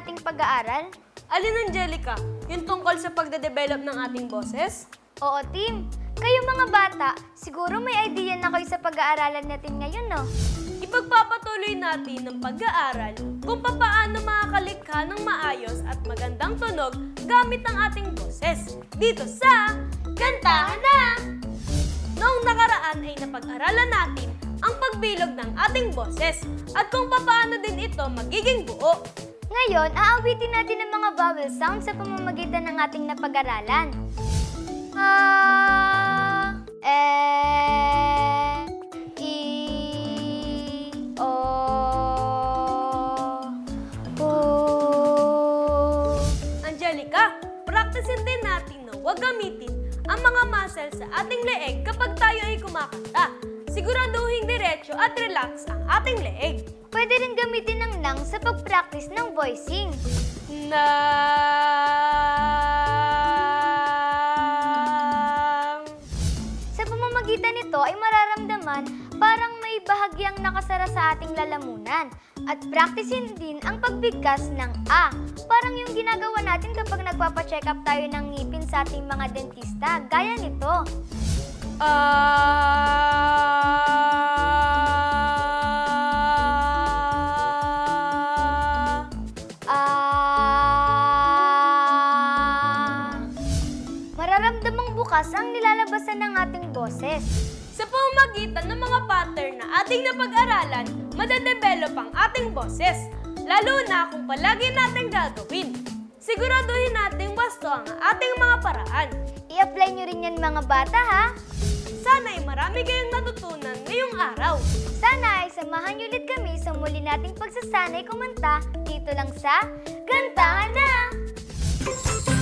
ating pag-aaral? Alin, Angelica? Yung tungkol sa pagde-develop ng ating boses? Oo, Tim. Kayo mga bata, siguro may idea na kayo sa pag-aaralan natin ngayon, no? Ipagpapatuloy natin ng pag-aaral kung paano makakalikha ng maayos at magandang tunog gamit ang ating boses. Dito sa Kantahan Na! Noong nakaraan ay napag-aralan natin ang pagbilog ng ating boses at kung paano din ito magiging buo. Ngayon, aawitin natin ang mga vowel sounds sa pamamagitan ng ating napag-aralan. Angelica, practicein din natin na huwag gamitin ang mga muscles sa ating leeg kapag tayo ay kumakanta. Siguraduhin diretso at relax ang ating leeg. Pwede rin gamitin ng lungs sa pag-practice ng voicing. Sa pamamagitan nito ay mararamdaman parang may bahagyang nakasara sa ating lalamunan. At practicein din ang pagbigkas ng A. Parang yung ginagawa natin kapag nagpapacheck up tayo ng ngipin sa ating mga dentista. Gaya nito. Mararamdamang bukas ang nilalabasan ng ating boses. Sa pamamagitan ng mga pattern na ating napag-aralan, madadevelop ang ating boses. Lalo na kung palagi natin gagawin. Siguraduhin natin wasto ang ating mga paraan. I-apply nyo rin yan mga bata, ha? Sana ay marami kayong natutunan ngayong araw. Sana ay samahan nyo ulit kami sa muli nating pagsasanay kumanta dito lang sa Kantahan Na!